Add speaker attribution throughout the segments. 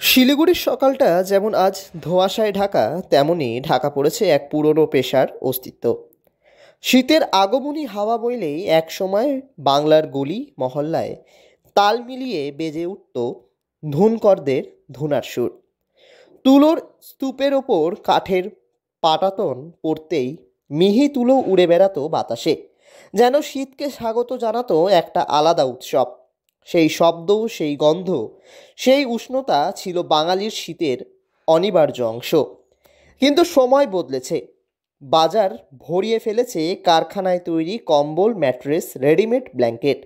Speaker 1: শিলিগুড়ির সকালটা যেমন আজ ধোঁয়াশায় ঢাকা, তেমনই ঢাকা পড়েছে এক পুরনো পেশার অস্তিত্ব। শীতের আগমনী হাওয়া বইলেই একসময় বাংলার গলি মহল্লায় তাল মিলিয়ে বেজে উঠত ধুনকরদের ধুনার সুর। তুলোর স্তূপের ওপর কাঠের পাটাতন পড়তেই মিহি তুলো উড়ে বেড়াতো বাতাসে, যেন শীতকে স্বাগত জানাতো একটা আলাদা উৎসব। সেই শব্দ, সেই গন্ধ, সেই উষ্ণতা ছিল বাঙালির শীতের অনিবার্য অংশ। কিন্তু সময় বদলেছে, বাজার ভরিয়ে ফেলেছে কারখানায় তৈরি কম্বল, ম্যাট্রেস, রেডিমেড ব্ল্যাঙ্কেট।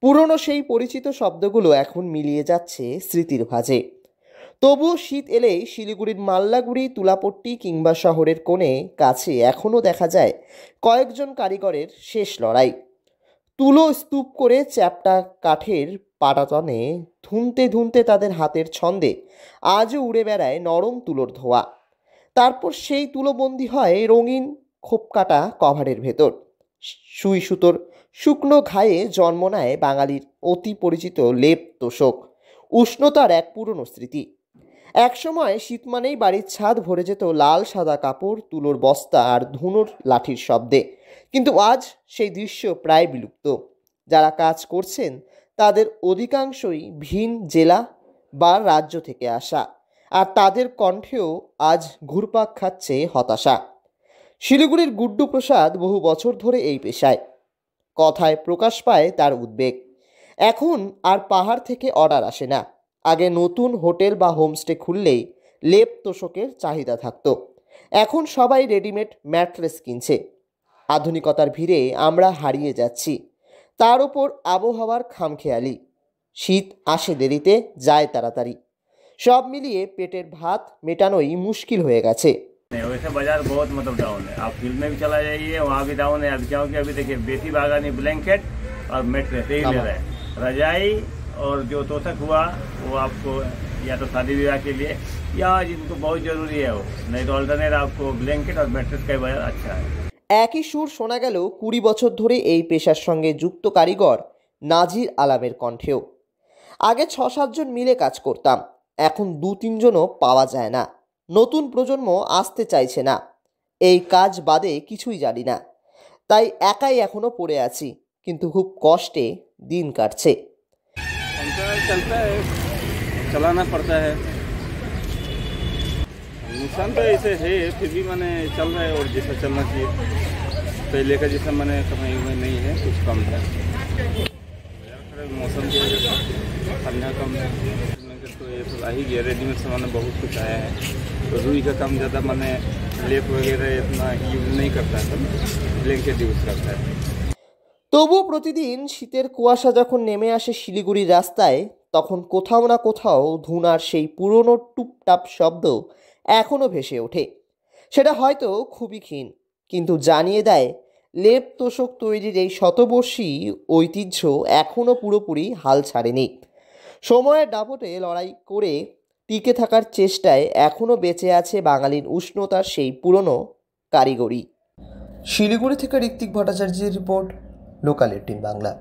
Speaker 1: পুরনো সেই পরিচিত শব্দগুলো এখন মিলিয়ে যাচ্ছে স্মৃতির ভাঁজে। তবুও শীত এলেই শিলিগুড়ির মাল্লাগুড়ি, তুলাপট্টি কিংবা শহরের কোণে কাছে এখনও দেখা যায় কয়েকজন কারিগরের শেষ লড়াই। তুলো স্তূপ করে চ্যাপ্টা কাঠের পাটাতনে ধুনতে ধুনতে তাদের হাতের ছন্দে আজও উড়ে বেড়ায় নরম তুলোর ধোয়া। তারপর সেই তুলোবন্দি হয় রঙিন খোপকাটা কভারের ভেতর। সুই সুতোর শুকনো ঘায়ে জন্ম নেয় বাঙালির অতি পরিচিত লেপ তোষক, উষ্ণতার এক পুরনো স্মৃতি। একসময় শীত মানেই বাড়ির ছাদ ভরে যেত লাল সাদা কাপড়, তুলোর বস্তা আর ধুনোর লাঠির শব্দে। কিন্তু আজ সেই দৃশ্য প্রায় বিলুপ্ত। যারা কাজ করছেন তাদের অধিকাংশই ভিন জেলা বা রাজ্য থেকে আসা, আর তাদের কণ্ঠেও আজ ঘুরপাক খাচ্ছে হতাশা। শিলিগুড়ির গুড্ডু প্রসাদ বহু বছর ধরে এই পেশায়, কথায় প্রকাশ পায় তার উদ্বেগ। এখন আর পাহাড় থেকে অর্ডার আসে না। আগে নতুন হোটেল বা হোমস্টে খুললেই লেপ তোষকের চাহিদা থাকতো। এখন সবাই রেডিমেড ম্যাট্রেস কিনছে। আধুনিকতার ভিড়ে আমরা হারিয়ে যাচ্ছি। তার ওপর আবহাওয়ার খামখেয়ালি, শীত আসে দেরিতে, যায় তাড়াতাড়ি। সব মিলিয়ে পেটের ভাত মেটানোই মুশকিল হয়ে গেছে।
Speaker 2: वैसे बाजार बहुत डाउन है। आप फील्ड में भी चला जाइए, वहाँ भी डाउन है। अब क्योंकि अभी देखिए बेसी बागानी ब्लैंकेट और मेट्रेस यही ले रहे हैं। रजाई और जो तोशक हुआ वो आपको या तो शादी विवाह के लिए या जिनको बहुत ज़रूरी है वो, नहीं तो अल्टरनेट आपको ब्लैंकेट और मेट्रेस का ही बाजार अच्छा है।
Speaker 1: একই সুর শোনা গেল 20 বছর ধরে এই পেশার সঙ্গে যুক্ত কারিগর নাজির আলামের কণ্ঠেও। আগে 6-7 জন মিলে কাজ করতাম, এখন 2-3 জনও পাওয়া যায় না। নতুন প্রজন্ম আসতে চাইছে না। এই কাজ বাদে কিছুই জানি না, তাই একাই এখনো পড়ে আছি, কিন্তু খুব কষ্টে দিন কাটছে।
Speaker 3: चलता है, चलाना पड़ता है। नुकसान तो ऐसे है, फिर भी मैंने चल रहा है और जैसा चलना चाहिए। पहले का जैसा मैंने कमाई में नहीं है, कुछ कम है। मौसम की वजह से ठंडा कम है तो ये सब आ ही गया। रेडीमेड सामान बहुत कुछ आया है, तो रुई का काम ज़्यादा मैंने लेप वगैरह इतना यूज नहीं करता है, सब ब्लैंकेट यूज करता है।
Speaker 1: তবুও প্রতিদিন শীতের কুয়াশা যখন নেমে আসে শিলিগুড়ির রাস্তায়, তখন কোথাও না কোথাও ধুনার সেই পুরনো টুপটাপ শব্দ এখনও ভেসে ওঠে। সেটা হয়তো খুবই ক্ষীণ, কিন্তু জানিয়ে দেয় লেপ তোষক তৈরির এই শতবর্ষী ঐতিহ্য এখনও পুরোপুরি হাল ছাড়েনি। সময়ের দাপটে লড়াই করে টিকে থাকার চেষ্টায় এখনও বেঁচে আছে বাঙালির উষ্ণতার সেই পুরনো কারিগরি। শিলিগুড়ি থেকে ঋত্বিক ভট্টাচার্যের রিপোর্ট, লোকাল 18 বাংলা।